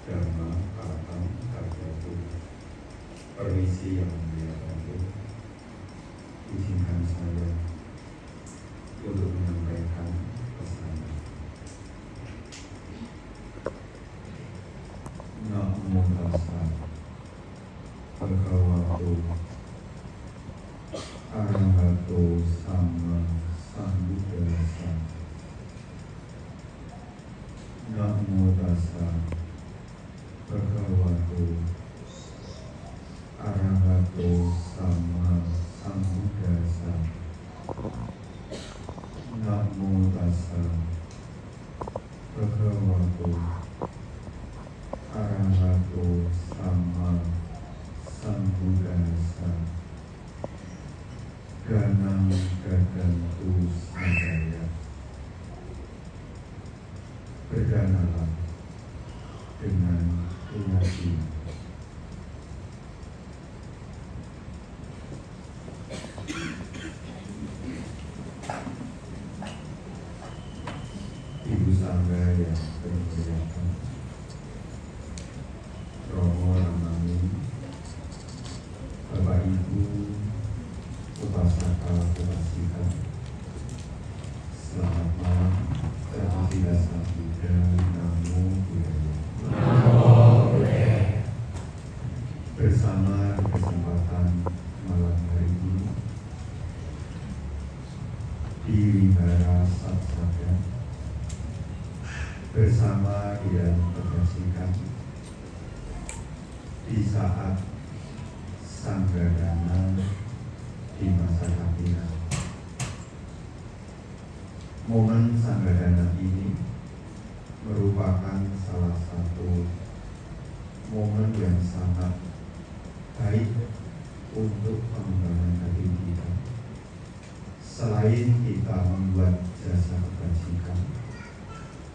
Dhamma Katam Karyaku. Permisi yang mulia Bante, izinkan saya untuk menyampaikan pesan. Namo Tassa Bhagavato Arahato Sama Sambuddhassa. Namo Tassa Bhagavato Arahato Sama Sambuddhassa. Namo Tassa Bhagavato Arahato Sama Sambuddhassa. Ganang gadantu sadaya. Berdanalah dengan keyakinan. Ibu Sangga yang bermuliakan, Romo Ramani, Bapak Ibu Upasaka Upasika, selamat malam. Terima Buddha, Namo Buddhaya. Bersama kesempatan malam hari ini di Wihara Satsanga, bersama yang terkasihkan di saat Sanggadana di masa kabinet. Momen Sanggadana ini merupakan salah satu momen yang sangat baik untuk pengembangan hati kita. Selain kita membuat jasa kebajikan,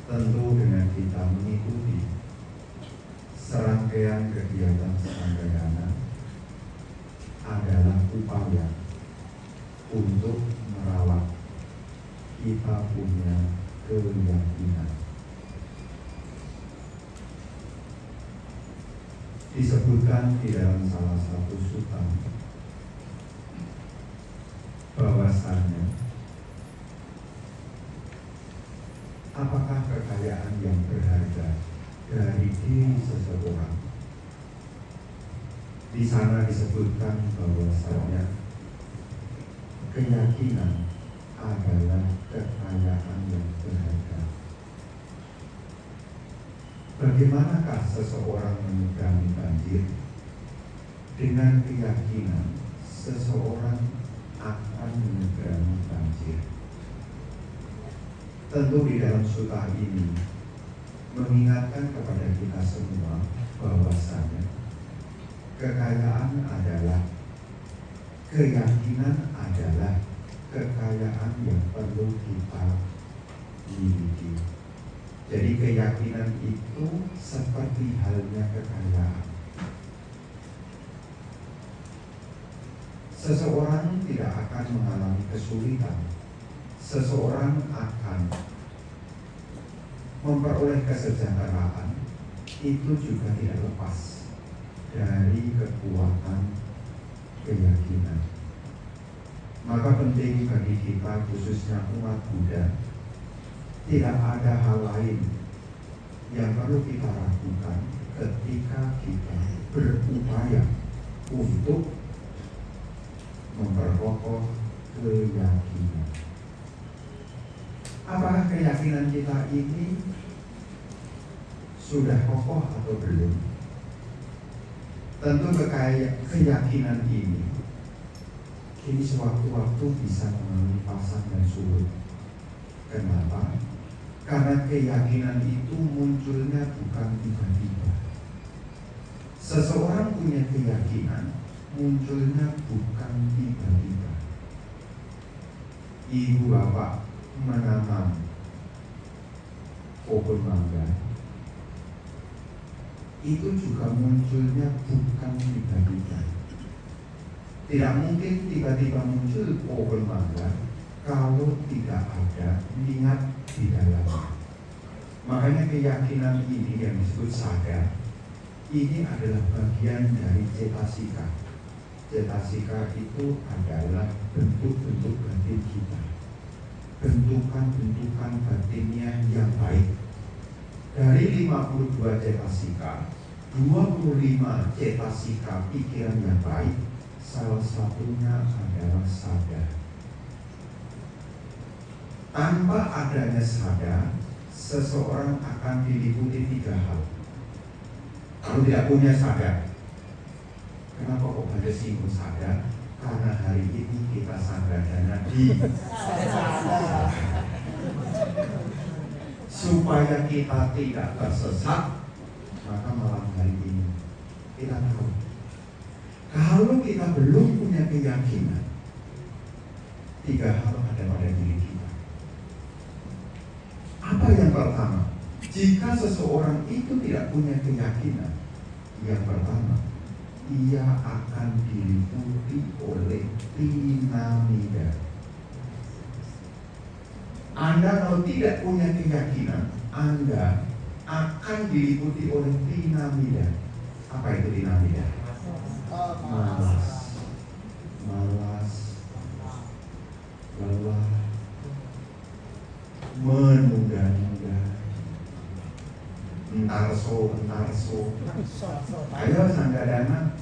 tentu dengan kita mengikuti serangkaian kegiatan Sanggadana adalah upaya untuk merawat kita punya keyakinan. Disebutkan di dalam salah satu sutta bahwasanya apakah kekayaan yang berharga dari diri seseorang. Di sana disebutkan bahwasanya keyakinan adalah kekayaan yang berharga. Bagaimanakah seseorang menyeberangi banjir? Dengan keyakinan seseorang akan menyeberangi banjir. Tentu di dalam sutta ini mengingatkan kepada kita semua bahwasanya kekayaan adalah, keyakinan adalah kekayaan yang perlu kita miliki. Jadi keyakinan itu seperti halnya kekayaan. Seseorang tidak akan mengalami kesulitan. Seseorang akan memperoleh kesejahteraan itu juga tidak lepas dari kekuatan keyakinan. Maka penting bagi kita, khususnya umat Buddha, tidak ada hal lain yang perlu kita lakukan ketika kita berupaya untuk memperkokoh keyakinan. Apakah keyakinan kita ini sudah kokoh atau belum? Tentu keyakinan ini sewaktu-waktu bisa mengalami pasang dan surut. Kenapa? Karena keyakinan itu munculnya bukan tiba-tiba. Seseorang punya keyakinan munculnya bukan tiba-tiba. Ibu bapak menanam pohon mangga, itu juga munculnya bukan tiba-tiba. Tidak mungkin tiba-tiba muncul pohon mangga kalau tidak ada niat di dalamnya. Makanya keyakinan ini yang disebut sadar, ini adalah bagian dari cetasika. Cetasika itu adalah bentuk-bentuk batin kita, bentukan-bentukan batinnya yang baik. Dari 52 cetasika, 25 cetasika pikiran yang baik, salah satunya adalah sadar. Tanpa adanya sadar, seseorang akan diliputi 3 hal. Kalau tidak punya sadar, kenapa kok ada singgung sadar? Karena hari ini kita sadar di supaya kita tidak tersesat, maka malam hari ini kita tahu kalau kita belum punya keyakinan, 3 hal ada pada diri kita. Apa yang pertama? Jika seseorang itu tidak punya keyakinan, yang pertama, ia akan diliputi oleh tinamida. Anda kalau tidak punya keyakinan, Anda akan diliputi oleh tinamida. Apa itu tinamida? Malas, lelah, menunda-nunda, entar so. Ayo sanggadana,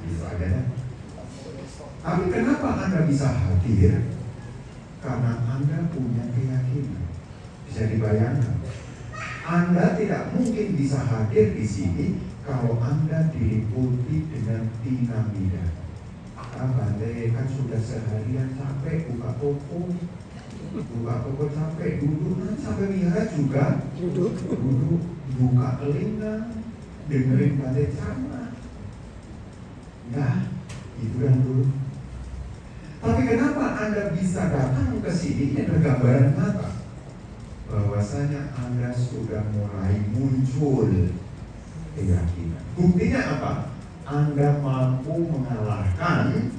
itu aja deh. Tapi kenapa Anda bisa hadir? Karena Anda punya keyakinan. Bisa dibayangkan, Anda tidak mungkin bisa hadir di sini kalau Anda diliputi dengan tinamida. Bante kan sudah seharian capek buka toko capek, duduk kan sampai wihara juga duduk, buka telinga, dengerin Bante ceramah. Ya, itu yang dulu. Tapi kenapa Anda bisa datang ke sini? Ini adalah gambaran nyata bahwasanya Anda sudah mulai muncul keyakinan. Buktinya apa? Anda mampu mengalahkan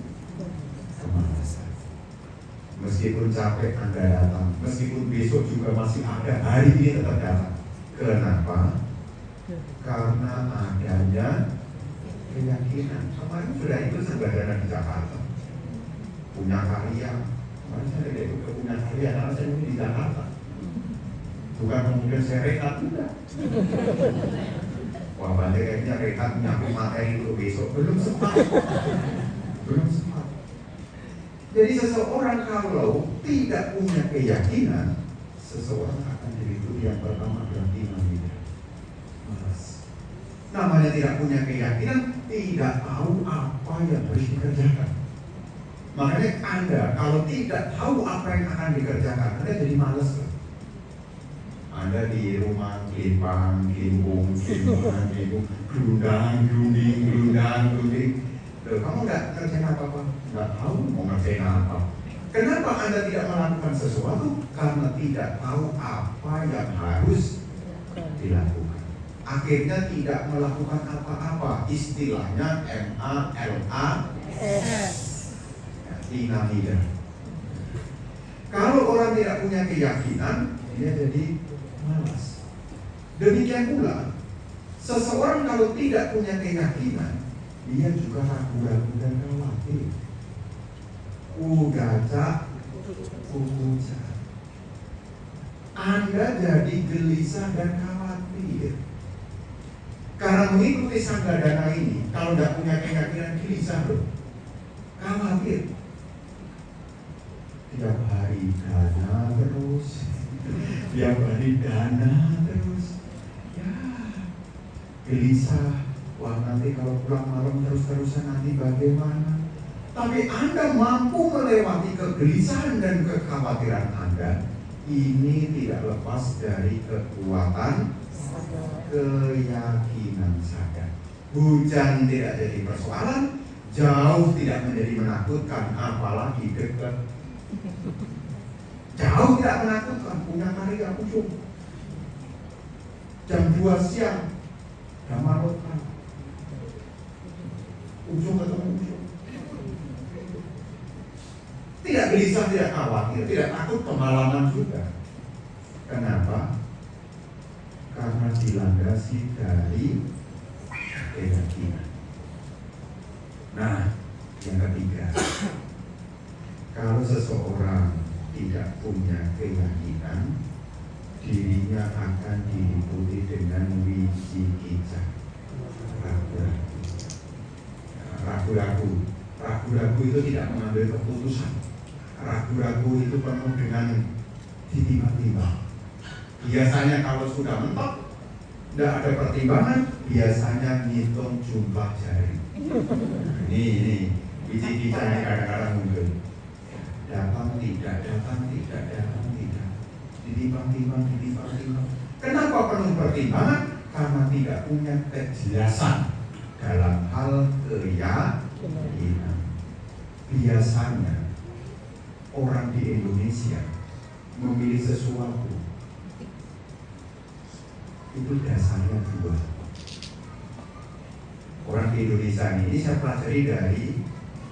kemalasan. Meskipun capek Anda datang, meskipun besok juga masih ada, hari ini tetap datang. Kenapa? Karena adanya keyakinan. Kemarin sudah itu Sanggadana di Jakarta, punya karya. Kemarin saya tidak ikut punya karya, karena saya ini di Jakarta. Bukan kemudian saya rehat juga. Wah, Bante kayaknya rehat nyampe materi untuk besok. Belum sempat. Jadi seseorang kalau tidak punya keyakinan, seseorang akan diliputi yang pertama adalah tinamida. Malas. Namanya tidak punya keyakinan, tidak tahu apa yang harus dikerjakan. Makanya Anda kalau tidak tahu apa yang akan dikerjakan, Anda jadi malas. Anda di rumah kelipang, kelimbung, gerundang. Kamu nggak kerjain apa-apa, nggak tahu mau ngerjain apa. Kenapa Anda tidak melakukan sesuatu? Karena tidak tahu apa yang harus dilakukan. Akhirnya tidak melakukan apa-apa. Istilahnya MALAS, tinamida. Kalau orang tidak punya keyakinan, dia jadi malas. Demikian pula, seseorang kalau tidak punya keyakinan, dia juga ragu-ragu dan khawatir. Ugaca, Anda jadi gelisah dan khawatir. Karena mengikuti Sanggadana ini, kalau tidak punya keyakinan, gelisah loh, khawatir. Tiap hari dana terus, ya, gelisah. Wah, nanti kalau pulang malam terus-terusan nanti bagaimana? Tapi Anda mampu melewati kegelisahan dan kekhawatiran Anda. Ini tidak lepas dari kekuatan keyakinan sadar. Hujan tidak jadi persoalan, jauh tidak menjadi menakutkan, apalagi dekat. Jauh tidak menakutkan, punya karya ujung. Jam 2 siang, Dhammarottan. Ujung ketemu ujung. Tidak gelisah, tidak khawatir, tidak takut kemalaman juga. Kenapa? wajib dari keyakinan. Nah, yang ketiga, kalau seseorang tidak punya keyakinan, dirinya akan diliputi dengan wicikicah, ragu-ragu itu tidak mengambil keputusan. Ragu-ragu itu penuh dengan tiba-tiba. Biasanya kalau sudah mentok, tidak ada pertimbangan, biasanya ngitung jumlah jari. Ini wicikicah ini kadang-kadang muncul. Datang tidak. Ditimbang-timbang. Kenapa penuh pertimbangan? Karena tidak punya kejelasan dalam hal keyakinan. Biasanya orang di Indonesia memilih sesuatu itu dasarnya dua. Orang di Indonesia ini saya pelajari dari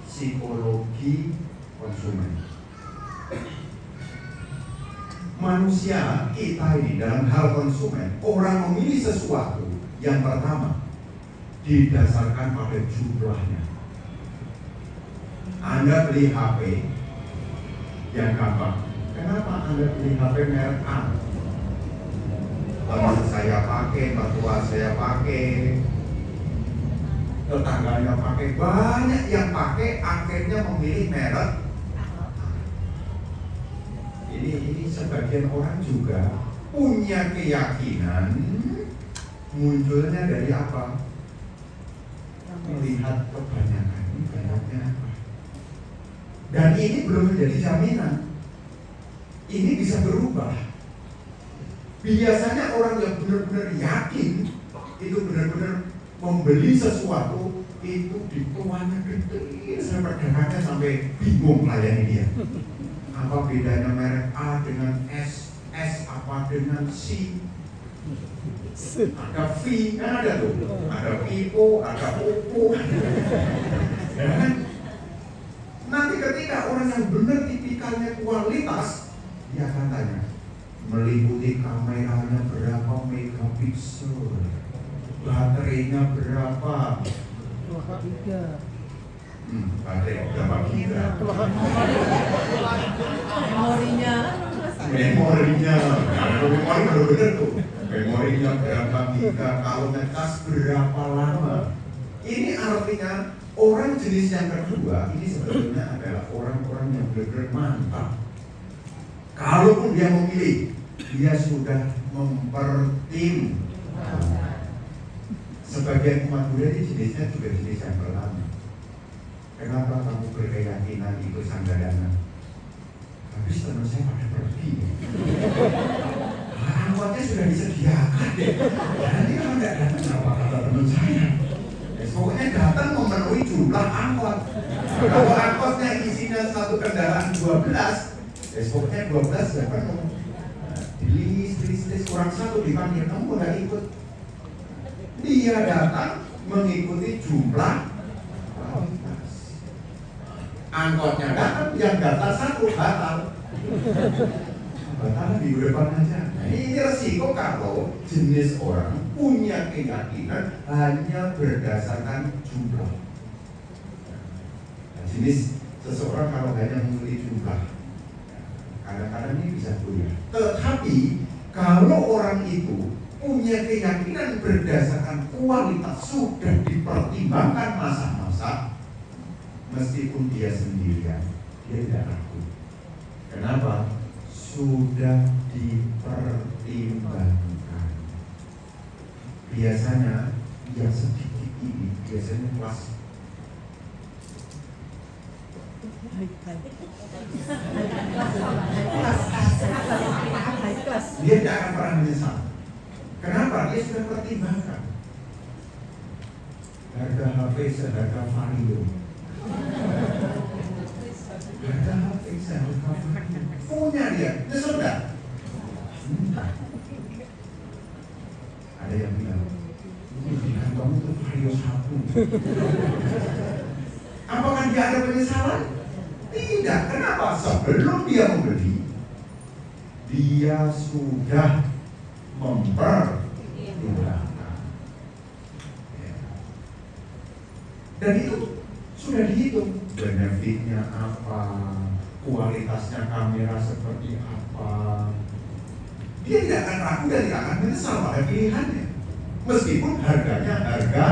psikologi konsumen. Manusia kita ini dalam hal konsumen, orang memilih sesuatu yang pertama didasarkan pada jumlahnya. Anda beli HP yang gampang. Kenapa Anda beli HP merek A? Teman saya pakai, mertua saya pakai, tetangganya pakai, banyak yang pakai, akhirnya memilih merek. Ini sebagian orang juga punya keyakinan, munculnya dari apa? Melihat kebanyakan, ini banyaknya apa? Dan ini belum menjadi jaminan. Ini bisa berubah. Biasanya orang yang benar-benar yakin, itu benar-benar membeli sesuatu, itu dituanya gede, sampai pedagangannya sampai bingung melayani dia. Apa bedanya merek A dengan S apa dengan C? Ada V, kan ada tuh. Ada Vivo, ada Oppo. Ya kan? Nanti ketika orang yang benar tipikalnya kualitas, dia akan tanya, meliputi kameranya berapa megapiksel, baterainya berapa, baterai berapa giga, memorinya baru bener tuh, memorinya berapa giga, kalau ngecas berapa lama. Ini artinya orang jenis yang kedua ini sebetulnya adalah orang-orang yang benar-benar mantap. Kalaupun dia memilih, dia sudah mempertimbangkan. Sebagian umat Buddha ini jenisnya juga jenis yang pertama. Kenapa kamu berkeyakinan itu Sanggadana? Habis teman saya pada pergi. Angkotnya sudah disediakan deh. Nanti kalau tidak datang apa kata teman saya? Pokoknya datang memenuhi jumlah angkot. Kalau angkotnya isinya satu kendaraan 12, pokoknya 12 sudah penuh. Dilis kurang satu dipanggil, kamu nggak ikut. Dia datang mengikuti jumlah kualitas. Angkotnya datang, yang daftar satu batal. Batal di depan aja. Nah, ini resiko kalau jenis orang punya keyakinan hanya berdasarkan jumlah. Nah, jenis seseorang kalau hanya memilih jumlah, kadang-kadang ini bisa goyah. Tetapi kalau orang itu punya keyakinan berdasarkan kualitas, sudah dipertimbangkan masa-masa, meskipun dia sendirian, dia tidak ragu. Kenapa? Sudah dipertimbangkan. Biasanya yang sedikit ini biasanya kelas. Dia tidak akan pernah menyesal. Kenapa? Dia sudah pertimbangkan. Harga HP seharga Vario. Harga HP seharga Vario. Punya dia, nyesel enggak? Ada yang bilang, ini kamu tuh Vario 1. Apakah dia ada penyesalan? Tidak. Kenapa? Sebelum dia membeli, dia sudah mempertimbangkan. Dan itu sudah dihitung. Benefitnya apa, kualitasnya kamera seperti apa. Dia tidak akan ragu dan tidak akan menyesal pada pilihannya. Meskipun harganya harga.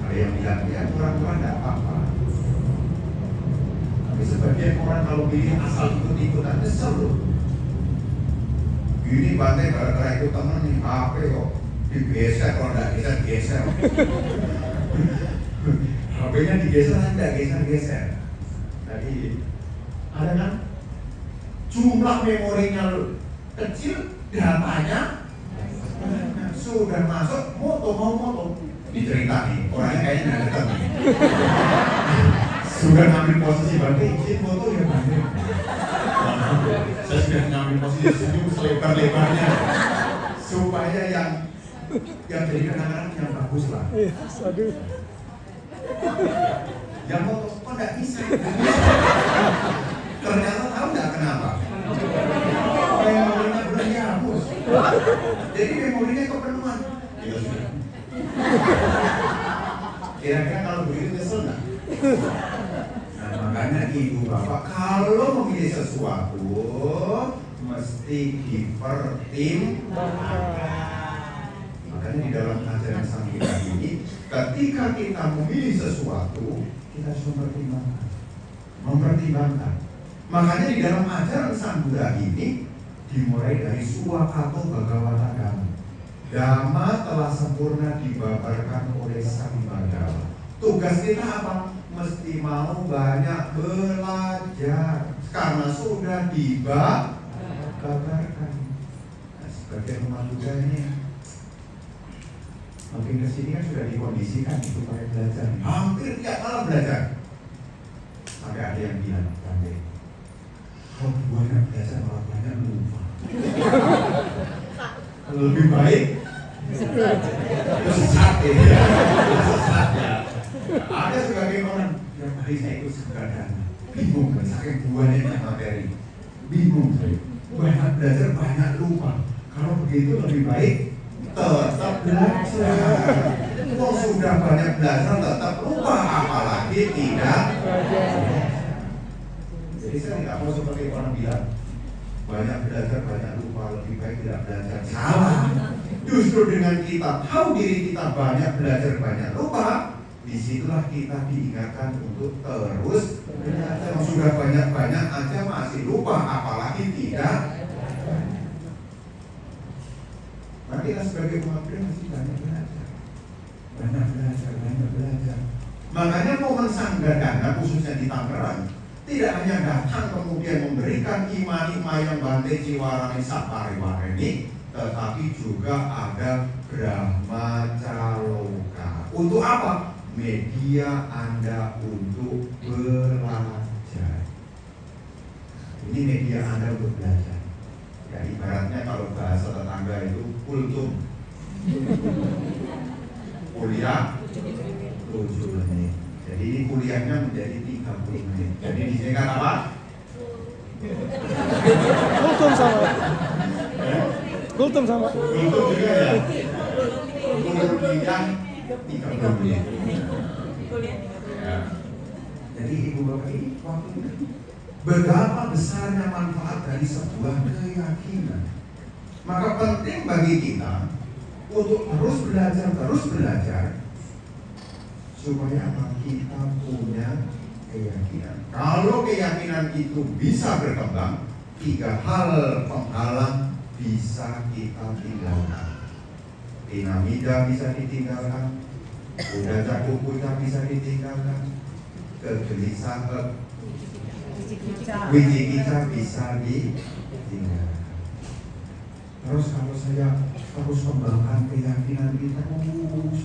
Ada yang bilang, ya murah-murah tidak apa-apa. Tapi sebagian orang kalau pilih asal ikut-ikutan nyesel loh. Ini bantai gara-gara itu temen nih, HP kok digeser, kalau tidak geser. HP-nya digeser, tidak geser. Jadi ada kan jumlah memorinya kecil, datanya sudah masuk, mau moto. Dicerita nih, orangnya kayaknya nggak dekat nih. Sudah ngambil posisi bantai, izin foto ya bantai. Saya sudah ngambil posisi senyum selebar-lebarnya supaya yang jadi kenangan yang bagus lah. Yang foto kok nggak bisa. Ternyata tahu nggak kenapa? Memorinya belum dihapus. Jadi memorinya kepenuhan. Ya sudah. Kira-kira kalau begitu nyesel nggak? Nah, makanya ibu bapak kalau memilih sesuatu mesti dipertimbangkan. Makanya di dalam ajaran Sang Buddha ini, ketika kita memilih sesuatu, kita harus mempertimbangkan. Makanya di dalam ajaran Sang Buddha ini dimulai dari Suwakato Bhagavata Dhamma. Dhamma telah sempurna dibabarkan oleh Sang Bhagawa. Tugas kita apa? Mesti mau banyak belajar karena sudah dibabarkan. Nah, sebagai umat Buddha ini makin kesini kan sudah dikondisikan supaya belajar. Hampir tiap malam belajar. Sampai ada yang bilang, kalau banyak belajar malah banyak lupa. Lebih baik sesat ya. Ada sebagian orang yang hari saya ikut sekadar bingung kan, saking buahnya materi. Bingung saya. Banyak belajar banyak lupa. Kalau begitu lebih baik tetap belajar. Kalau sudah banyak belajar tetap lupa, apalagi tidak. Jadi saya tidak mau seperti orang bilang banyak belajar banyak lupa, lebih baik tidak belajar. Salah. Justru dengan kita tahu diri kita banyak belajar banyak lupa, disitulah kita diingatkan untuk terus belajar. Yang sudah banyak aja masih lupa, apalagi tidak. Nah, kita sebagai umat Buddha masih banyak belajar. Makanya momen Sanggadana khususnya di Tangerang tidak hanya datang kemudian memberikan ima-ima yang Bante Ciwarani Sapariwareni, tetapi juga ada Brahmacaloka. Untuk apa? Media Anda untuk belajar. Ini media Anda untuk belajar. Ya ibaratnya kalau bahasa tetangga itu kultum. Kuliah 7 menit. Jadi ini kuliahnya menjadi 30 menit. Jadi di sini kan apa? Kultum sama. Kultum juga ya. Kuliah 30 menit. Ya. Jadi ibu bapak ini waktu betapa besarnya manfaat dari sebuah keyakinan. Maka penting bagi kita untuk terus belajar supaya apa? Kita punya keyakinan. Kalau keyakinan itu bisa berkembang, 3 hal penghalang bisa kita tinggalkan. Dinamida bisa ditinggalkan, udah cakup punya bisa ditinggalkan, kegelisahan, wicikita bisa ditinggalkan. Terus kalau saya terus kembangkan keyakinan kita terus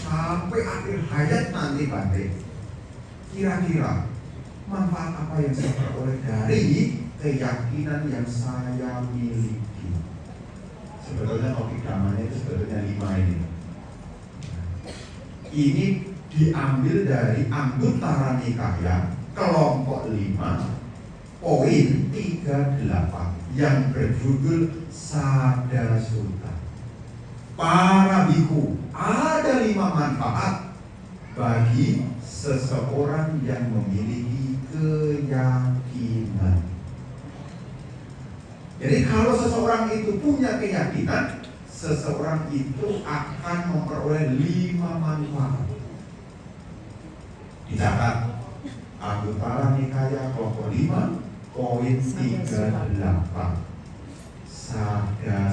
sampai akhir hayat nanti Bante, kira-kira manfaat apa yang saya peroleh dari keyakinan yang saya miliki? Sebetulnya topik namanya itu sebetulnya 5 ini. Ini diambil dari Anguttara Nikaya kelompok 5 poin 38 yang berjudul Sada Sutta. para biku, ada 5 manfaat bagi seseorang yang memiliki keyakinan. Jadi kalau seseorang itu punya keyakinan, seseorang itu akan memperoleh 5 manfaat. Dicatat Anggota Nikaya kelompok 5 poin 38. Sada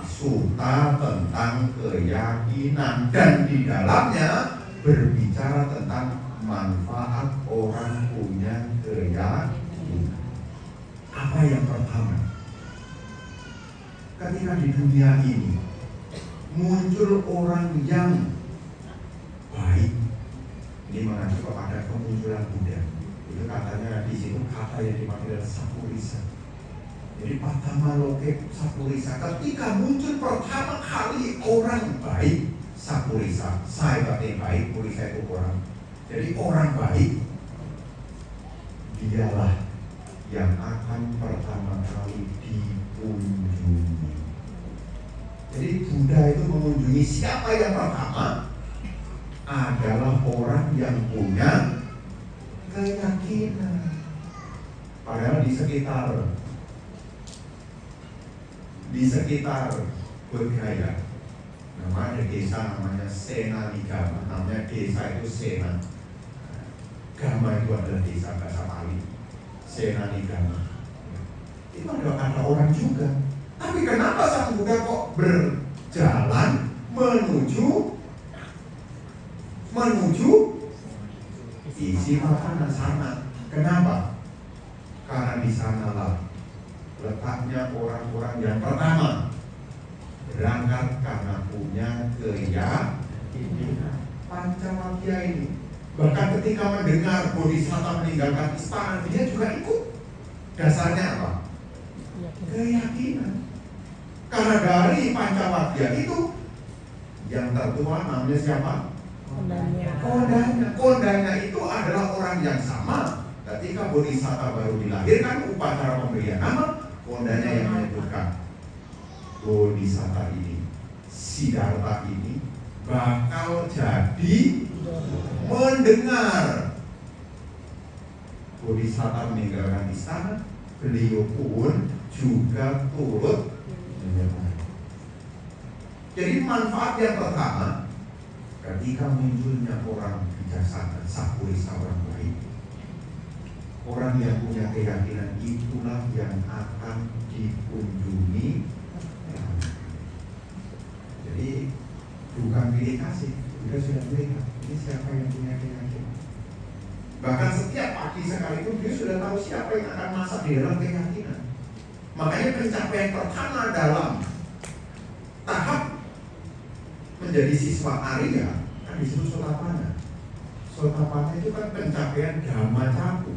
suta tentang keyakinan, dan di dalamnya berbicara tentang manfaat orang punya keyakinan. Apa yang pertama? Ketika di dunia ini muncul orang yang baik, ini mengacu kepada kemunculan Buddha. Itu katanya di situ kata yang dipakai adalah sapurisa. Jadi pertama loke sapurisa, ketika muncul pertama kali orang baik, sapurisa, sahabat yang baik, purisa itu orang. Jadi orang baik, dialah yang akan pertama kali dikunjungi. Jadi Buddha itu mengunjungi siapa yang pertama? Adalah orang yang punya keyakinan. Padahal di sekitar Bodhgaya, namanya desa namanya Senanigama, namanya desa itu Sena. Gama itu adalah desa bahasa Pali, Senanigama. Itu ada orang juga. Tapi kenapa Sang Buddha kok berjalan menuju isi makanan sana? Kenapa? Karena di sanalah letaknya orang-orang yang pertama berangkat karena punya keyakinan. Pancawakya ini bahkan ketika mendengar Bodhisatta meninggalkan istana, dia juga ikut. Dasarnya apa? Keyakinan. Karena dari Pancawakya itu yang tertua namanya siapa? Kondanya itu adalah orang yang sama. Ketika Bodhisatta baru dilahirkan, upacara pemberian nama, kondanya yang menyebutkan Bodhisatta ini, Siddhartha ini bakal jadi mendengar Bodhisatta meninggalkan istana, beliau pun juga turut mendengar. Jadi manfaat yang pertama, ketika munculnya orang bijaksana, sapurisa, orang baik, orang yang punya keyakinan, itulah yang akan dikunjungi. Jadi bukan pilih kasih, sudah melihat ini siapa yang punya keyakinan. Bahkan setiap pagi sekalipun dia sudah tahu siapa yang akan masuk di dalam keyakinan. Makanya pencapaian pertama dalam tahap menjadi siswa Arya kan disebut Sotapanna. Sotapanna itu kan pencapaian Dhamma Caku,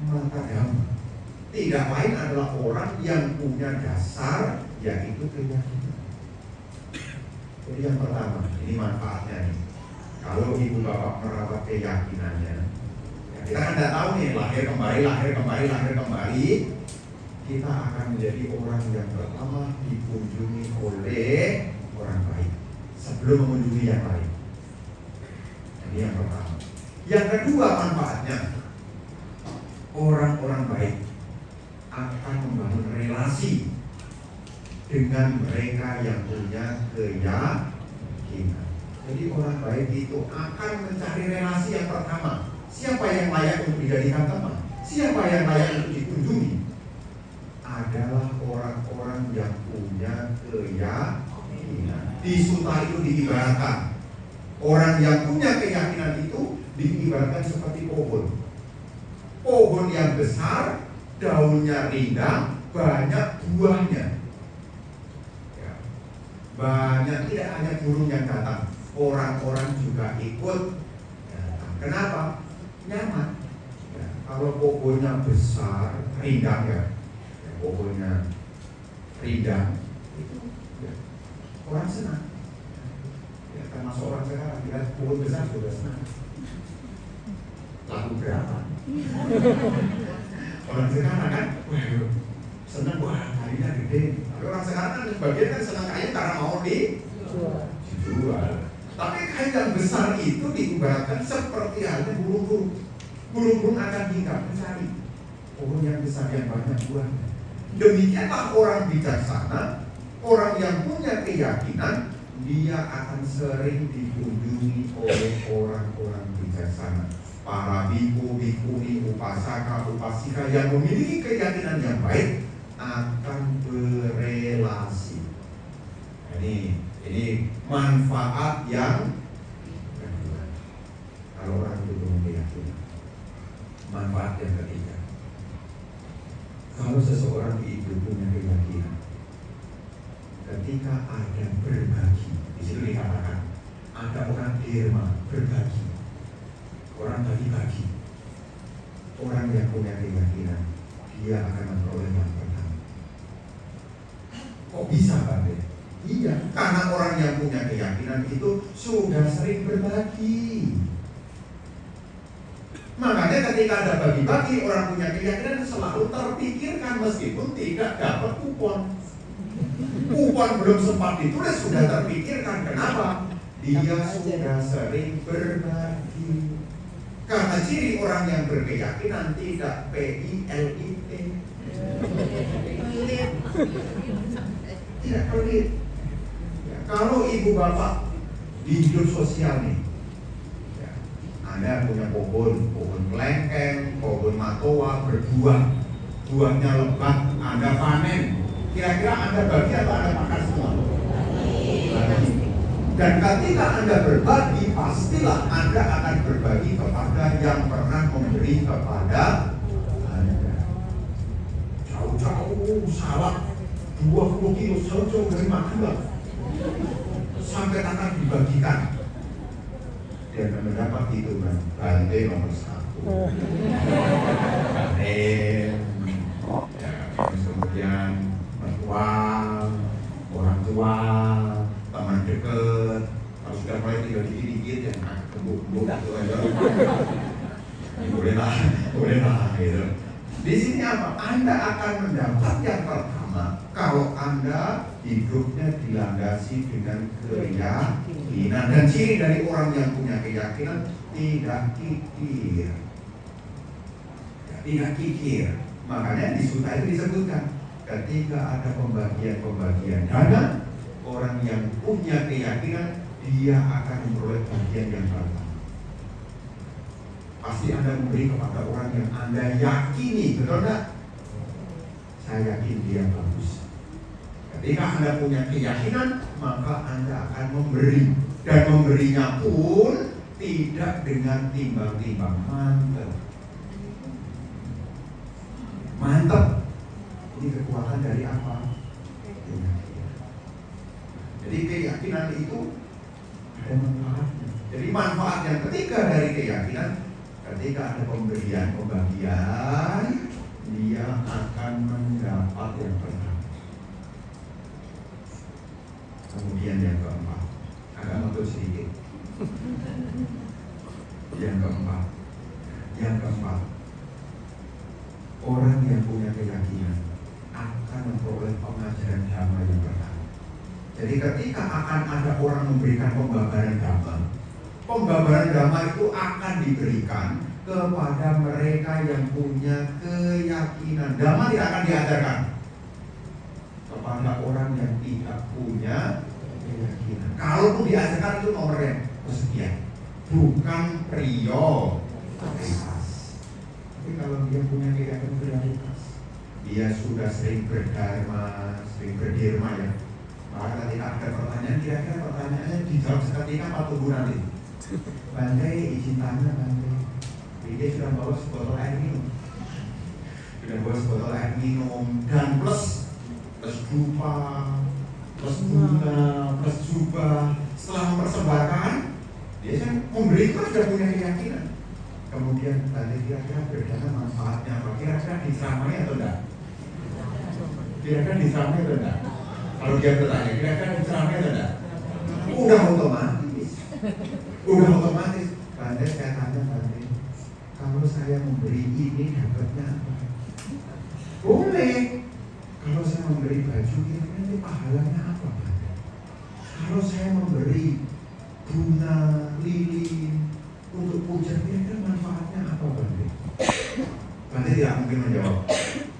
mata Dhamma. Tidak lain adalah orang yang punya dasar, yaitu keyakinan. Jadi yang pertama, ini manfaatnya nih. Kalau ibu bapak merawat keyakinannya, ya kita kan tidak tahu nih, lahir kembali, kita akan menjadi orang yang pertama dikunjungi oleh orang baik sebelum mengunjungi yang lain. Ini yang pertama. Yang kedua manfaatnya, orang-orang baik akan membangun relasi dengan mereka yang punya keyakinan. Jadi orang baik itu akan mencari relasi yang pertama. Siapa yang layak untuk dijadikan teman? Siapa yang layak untuk dikunjungi? Adalah orang-orang yang punya keyakinan. Di sutta itu diibaratkan, orang yang punya keyakinan itu diibaratkan seperti pohon. Pohon yang besar, daunnya rindang, banyak buahnya. Ya. Banyak, tidak hanya burung yang datang, orang-orang juga ikut. Ya. Kenapa? Nyaman. Ya. Kalau pohonnya besar, rindang ya, pohonnya rindang, itu ya, orang senang. Ya, termasuk orang sekarang, kita pohon besar sudah senang. Lalu berapa? Orang sekarang kan, senang, wah harinya gede. Tapi orang sekarang kan sebagian kan senang kayu karena mau dijual. Tapi kayu yang besar itu diibaratkan seperti halnya burung-burung. Burung-burung akan hinggap mencari pohon yang besar yang banyak buahnya. Demikianlah orang bijaksana, orang yang punya keyakinan, dia akan sering dikunjungi oleh orang-orang bijaksana. Para biku, bikuni, upasaka, upasika yang memiliki keyakinan yang baik akan berelasi. Ini manfaat yang kedua. Kalau orang itu punya keyakinan. Manfaat yang ketiga. Kalau seseorang itu punya keyakinan, ketika ada berbagi, di situ dikatakan ada orang derma berbagi, orang bagi-bagi. Orang yang punya keyakinan, dia akan memperoleh yang pertama. Kok bisa, Pak? Iya, karena orang yang punya keyakinan itu sudah sering berbagi. Makanya ketika ada bagi-bagi, orang punya keyakinan selalu terpikirkan meskipun tidak dapat kupon. Kupon belum sempat ditulis sudah terpikirkan. Kenapa? Dia sudah sering berbagi. Karena ciri orang yang berkeyakinan tidak PILIT, tidak pelit. Ya, kalau ibu bapak di hidup sosial nih, ya, Anda punya pohon kelengkeng, pohon matoa berbuah, buahnya lebat, Anda panen. Kira-kira Anda bagi atau Anda makan semua? Dan ketika Anda berbagi, pastilah Anda akan berbagi kepada yang pernah memberi kepada Anda. Jauh-jauh salak 20 kilo jauh-jauh dari Madura sampai akan dibagikan. Dan mendapat hitungan Bante nomor 1. Kemudian mertua, orang tua, teman dekat. Kalau sudah mulai tinggal dikit-dikit yang gembuk-gembuk itu aja. Boleh lah gitu. Di sini apa? Anda akan mendapat yang pertama kalau Anda hidupnya dilandasi dengan keyakinan. Dan ciri dari orang yang punya keyakinan tidak kikir. Tidak kikir. Makanya di Sutta itu disebutkan ketika ada pembagian dana, orang yang punya keyakinan dia akan memperoleh bagian yang pertama. Pasti Anda memberi kepada orang yang Anda yakini, betul enggak? Saya yakin dia bagus. Ketika Anda punya keyakinan, maka Anda akan memberi. Dan memberinya pun tidak dengan timbang-timbang. Mantap. Ini kekuatan dari apa? Keyakinan. Jadi keyakinan itu ada manfaatnya. Jadi manfaat yang ketiga dari keyakinan, ketika ada pemberian, pembagian, dia akan mendapat yang pertama. Kemudian yang keempat, agak ngetut sedikit. Yang keempat, orang yang punya keyakinan akan memperoleh pengajaran dhamma yang pertama. Jadi ketika akan ada orang memberikan pembabaran dhamma itu akan diberikan kepada mereka yang punya keyakinan. Dhamma tidak akan diajarkan kepada orang yang tidak punya keyakinan. Kalaupun diajarkan itu nomornya kesekian, bukan prioritas. Tapi kalau dia punya keyakinan prioritas, dia sudah sering berdharma, sering berdirma ya. Maka ketika ada pertanyaan, kira-kira pertanyaannya dijawab seketika apa tunggu nanti? Bante, izin tanya Bante. Dia sudah bawa sebotol air minum, dan plus dupa, plus bunga, plus jubah. Setelah mempersembahkan, dia kan memberi itu sudah punya keyakinan. Kemudian Bante kira-kira berdana manfaatnya apa? Kira-kira diceramai atau enggak? Kira-kira diceramai atau enggak? Kalau dia bertanya, kira-kira diceramai atau enggak? Udah otomatis. Bante, saya tanya Bante, kalau saya memberi ini dapatnya apa? Boleh. Kalau saya memberi baju ini pahalanya apa? Kalau saya memberi bunga, lilin untuk puja, kira-kira manfaatnya apa, Bante? Bante tidak mungkin menjawab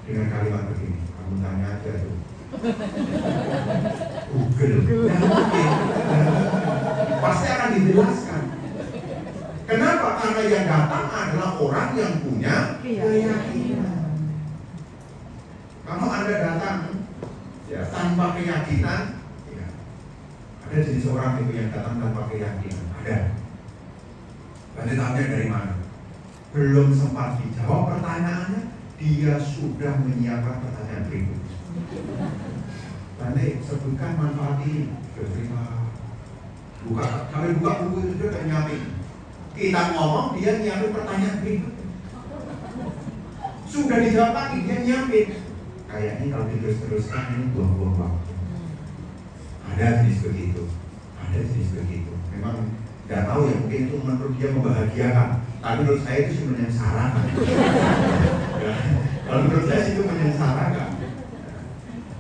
dengan kalimat begini, kamu tanya aja tuh. Google. Nah, mungkin. Pasti akan dijelaskan. Kenapa? Karena yang datang adalah orang yang punya keyakinan. Kalau Anda datang ya, tanpa keyakinan, ya, ada jenis orang itu yang datang tanpa keyakinan. Ada. Bante tanya dari mana? Belum sempat dijawab pertanyaannya, dia sudah menyiapkan pertanyaan berikutnya. Bante sebutkan manfaat ini. Terima. Kami buka buku itu sudah nyiapin. Kita ngomong, dia nyiapin pertanyaan berikutnya. Sudah dijawab lagi, dia nyiapin. Kayaknya kalau diterus-teruskan ini buang-buang waktu. Ada jenis begitu. Memang nggak tahu ya, mungkin itu menurut dia membahagiakan. Tapi menurut saya itu cuma menyengsarakan. Ya. Kalau menurut saya itu menyengsarakan.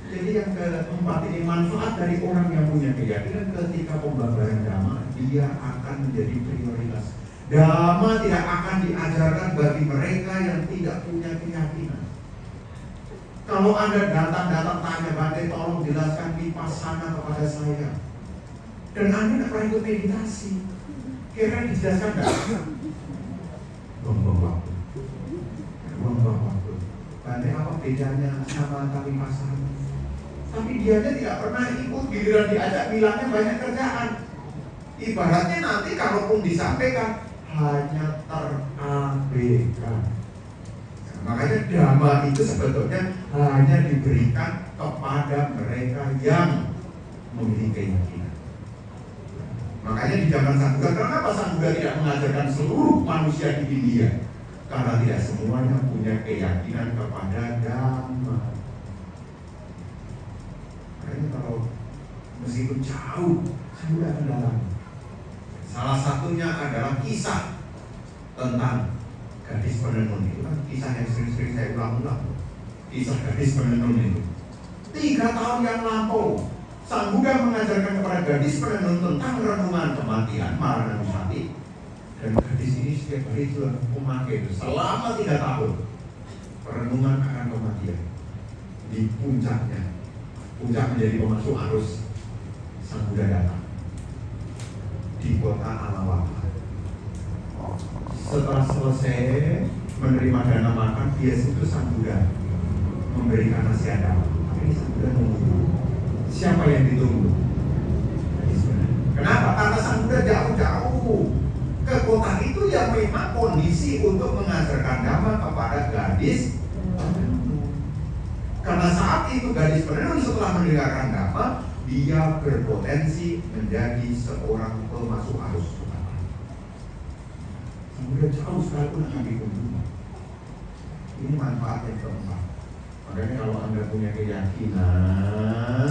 Jadi yang keempat ini, manfaat dari orang yang punya keyakinan ketika pembelajaran dhamma, dia akan menjadi prioritas. Dhamma tidak akan diajarkan bagi mereka yang tidak punya keyakinan. Kalau Anda datang tanya, Bante tolong jelaskan vipassana kepada saya, dan Anda tidak pernah ikut meditasi, kira-kira dijelaskan nggak? Buang-buang waktu. Bante apa bedanya sama vipassana? Tapi dia tidak pernah ikut, giliran diajak bilangnya banyak kerjaan. Ibaratnya nanti kalaupun disampaikan hanya terabaikan. Makanya dhamma itu sebetulnya hanya diberikan kepada mereka yang memiliki keyakinan. Makanya di zaman Sang Buddha, kenapa Sang Buddha tidak mengajarkan seluruh manusia di India? Karena tidak semuanya punya keyakinan kepada dhamma. Makanya kalau meskipun jauh, Sang Buddha akan dalam. Salah satunya adalah kisah tentang gadis penenun. Itu kan kisah yang sering-sering saya ulang-ulang. Kisah gadis penenun itu 3 tahun yang lampau, Sang Buddha mengajarkan kepada gadis penenun tentang renungan kematian, marana mati. Dan gadis ini setiap hari itu memakai itu selama 3 tahun perenungan akan kematian. Di puncaknya, puncak menjadi pemasuk arus, Sang Buddha datang di kota Alawaka. Setelah selesai menerima dana makan, biasa itu Sang Buddha memberikan nasihat dhamma. Ini Sang Buddha menunggu. Siapa yang ditunggu? Kenapa? Karena Sang Buddha jauh-jauh ke kota itu yang memang kondisi untuk mengajarkan dhamma kepada gadis penenun. Karena saat itu gadis penenun setelah mendengarkan dhamma, dia berpotensi menjadi seorang pemasuk arus. Kemudian jauh sekalipun akan dikunjungi. Ini manfaat yang keempat. Makanya kalau Anda punya keyakinan,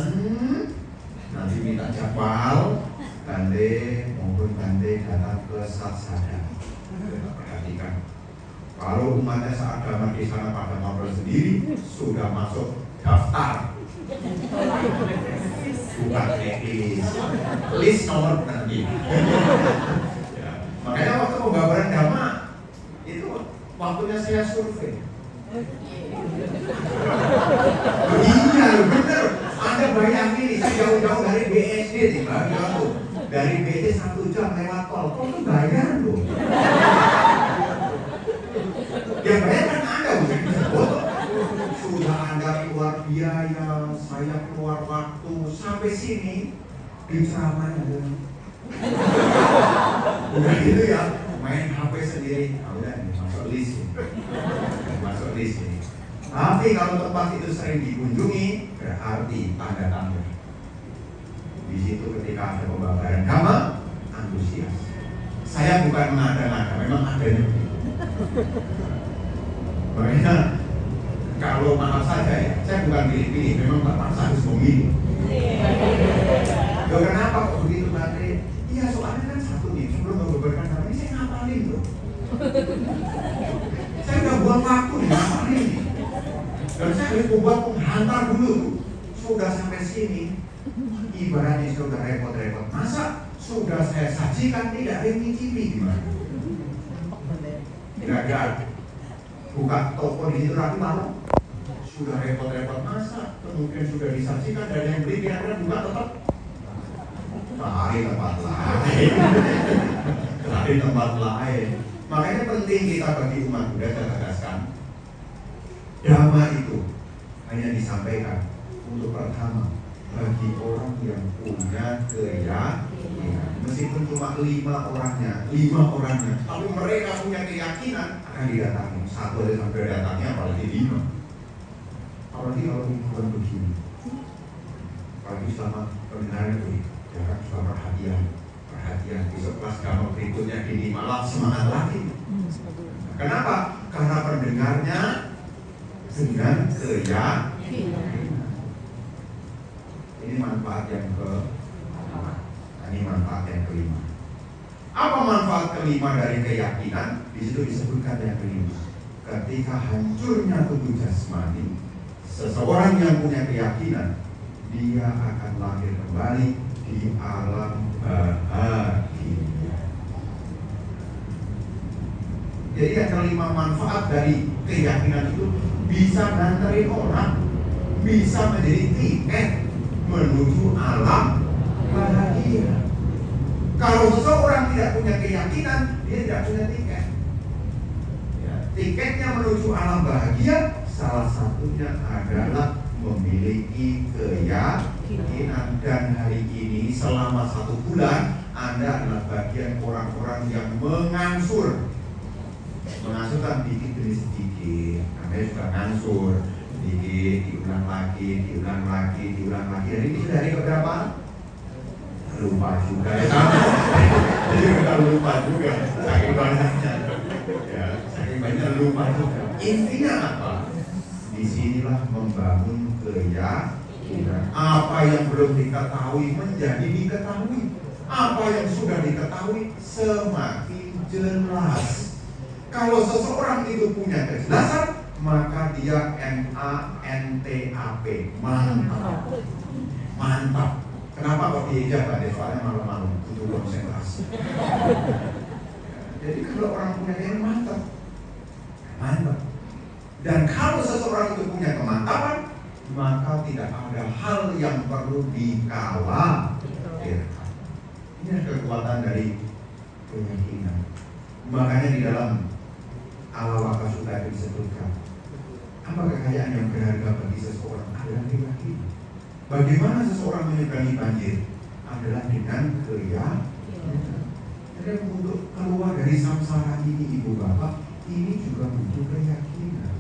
nanti minta jadwal, Bante maupun Bante datang ke Satsada. Perhatikan, kalau umatnya seagama di sana pada ngobrol sendiri, sudah masuk daftar. Bukan list nomor nanti. Makanya waktu pembabaran dhamma itu waktunya saya survei. Iya bener. Anda bayangin, saya jauh-jauh dari BSD jauh dari BSD 1 jam lewat tol, kok itu bayar loh. Yang bayar kan Anda, bukan bisa foto. Sudah Anda keluar biaya, saya keluar waktu, sampai sini di ceramahnya. Udah gitu ya, main HP sendiri, udah masuk list ini. Tapi kalau tempat itu sering dikunjungi, berarti tanda-tanda. Di situ ketika ada pembabaran dhamma, antusias. Saya bukan mengada-ngada, memang adanya begitu. Makanya kalau maaf saja ya, saya bukan pilih-pilih, memang terpaksa harus memilih. Loh kenapa kok begitu Bante? Iya soalnya kan satu nih, sebelum membeberkan dhamma ini saya ngapalin loh. Saya udah buang waktu nih ngapalin nih. Dan saya harus membuat penghantar dulu. sudah sampai sini, ibaratnya sudah repot-repot. Masa sudah saya sajikan tidak ada yang nyicipi gimana? Tidak. Buka toko di situ lagi malu. Sudah repot-repot masa, kemudian sudah disajikan dan yang beli kira-kira buka tetap cari tempat lain. Cari tempat lain. Makanya penting kita bagi umat Buddha, saya tegaskan, dhamma itu hanya disampaikan untuk pertama bagi orang yang punya keyakinan. Meskipun cuma 5 orangnya, tapi mereka punya keyakinan akan didatangi. Satu aja sampai datangnya, apalagi 5. Apalagi kalau bukan begini. Apalagi selama pendengaran itu, jangan suka perhatian. Besok kelas kamu berikutnya gini malah semangat lagi. Kenapa? Karena pendengarnya dengan keyakinan. Ini manfaat yang kelima. Apa manfaat kelima dari keyakinan? Di situ disebutkan yang kelima. Ketika hancurnya tubuh jasmani, seseorang yang punya keyakinan, dia akan lahir kembali di alam bahagia. Jadi yang kelima manfaat dari keyakinan itu bisa nganterin orang, bisa menjadi tiket menuju alam bahagia. Kalau seseorang tidak punya keyakinan, dia tidak punya tiket. Ya, tiketnya menuju alam bahagia salah satunya adalah memiliki keyakinan. Dan hari ini selama 1 bulan Anda adalah bagian orang-orang yang mengansur kan dikit demi sedikit. Anda juga ngansur dikit, diulang lagi. Dan ini sudah hari keberapa? Lupa juga ya. Jadi udah lupa juga. Saking banyaknya. Ya, saking banyak lupa juga. Intinya apa? Disinilah membangun keyakinan. Apa yang belum diketahui menjadi diketahui. Apa yang sudah diketahui semakin jelas. Kalau seseorang itu punya kejelasan, maka dia MANTAP, mantap. Kenapa kok diijabah? Soalnya malu-malu, butuh konsentrasi. Jadi kalau orang punya ini mantap. Dan kalau seseorang itu punya kemantapan, maka tidak ada hal yang perlu dikhawatirkan. Ini kekuatan dari keyakinan. Makanya di dalam Alawaka Sutta itu disebutkan, apa kekayaan yang berharga bagi seseorang adalah keyakinan. Bagaimana seseorang menyeberangi banjir adalah dengan keyakinan. Jadi untuk keluar dari samsara ini, ibu bapak, ini juga butuh keyakinan.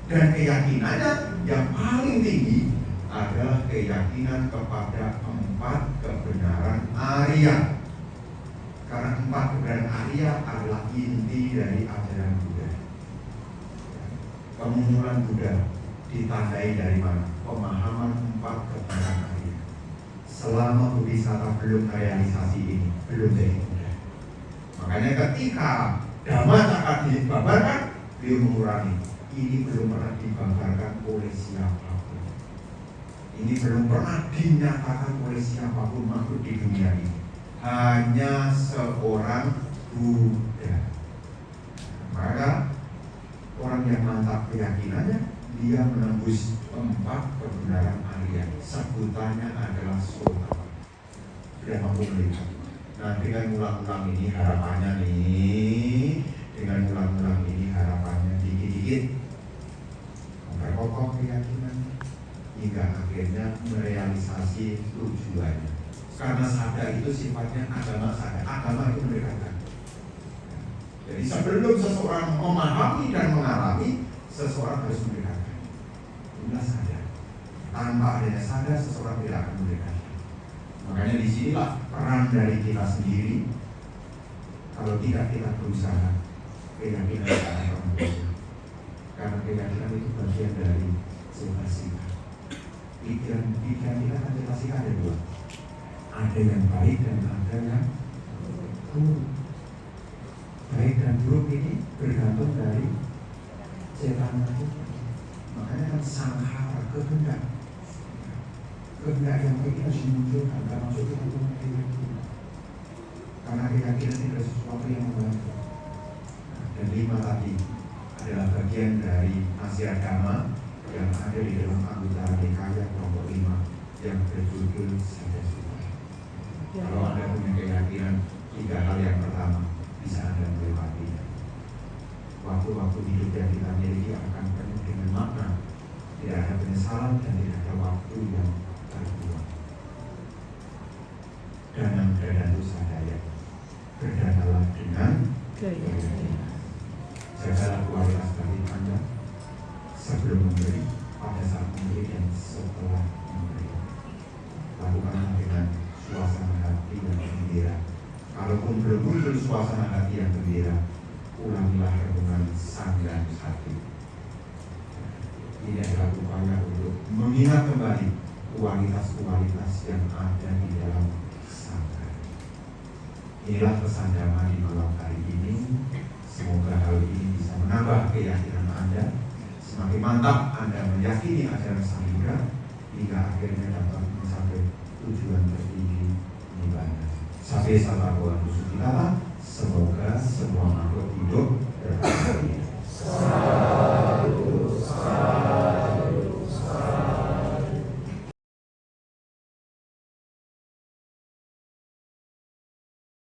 Dan keyakinannya yang paling tinggi adalah keyakinan kepada 4 kebenaran Arya. Karena 4 kebenaran Arya adalah inti dari ajaran Buddha. Kemunculan Buddha ditandai dari mana? Pemahaman 4 kebenaran Arya. Selama Bodhisattva belum realisasi ini, belum jadi Buddha. Makanya ketika Dhammacakka dibabarkan, beliau mengurangi. Ini belum pernah dibabarkan oleh siapapun. Ini belum pernah dinyatakan oleh siapapun makhluk di dunia ini. Hanya seorang Buddha. Maka orang yang mantap keyakinannya, dia menembus 4 kebenaran Arya. Sebutannya adalah Sota. Sudah mampu melihat. Nah, dengan ulang-ulang ini harapannya dikit-dikit memperkokoh keyakinan hingga akhirnya merealisasi tujuannya. Karena sadar itu sifatnya agama sadar. Agama itu mendekatkan. Jadi sebelum seseorang memahami dan mengalami, seseorang harus mendekatkan. Inilah sadar. Tanpa adanya sadar, seseorang tidak akan mendekatkan. Makanya disinilah peran dari kita sendiri. Kalau tidak kita berusaha, keyakinan kita akan berusaha. Karena keyakinan itu bagian dari cetasika. Pikiran kita kan cetasika ada 2. Ada yang baik dan ada yang buruk. Baik dan buruk ini bergantung dari cetana kita. Makanya kan sankhara, kehendak. kehendak yang baik harus dimunculkan, termasuk kita punya keyakinan. Karena keyakinan itu sesuatu yang membantu. Dan 5 tadi adalah bagian dari nasihat agama yang ada di dalam anggota Nikaya kelompok 5 yang berjudul Sada Suka. Kalau Anda punya keyakinan 3 hal yang pertama, bisa Anda melewatinya. Waktu-waktu hidup yang kita miliki akan penuh dengan makna. Tidak ada penyesalan dan tidak ada waktu yang terbuang. Danang danatu sadaya, berdanalah dengan keyakinan. Jagalah kualitas batin Anda sebelum memberi, pada saat memberi dan setelah memberi. Lakukanlah dengan suasana hati yang gembira. Kalaupun belum muncul suasana hati yang gembira, ulangilah renungan sanggan hati. Ini adalah upaya untuk mengingat kembali kualitas-kualitas yang ada di dalam sanggan. Inilah pesan Dhamma di malam hari ini. Semoga hal ini bisa menambah keyakinan Anda. Semakin mantap Anda meyakini ajaran Sang Buddha hingga akhirnya dapat mencapai tujuan tertinggi Nibbana. Sampai salam Tuhan Sukitata. Semoga semua makhluk hidup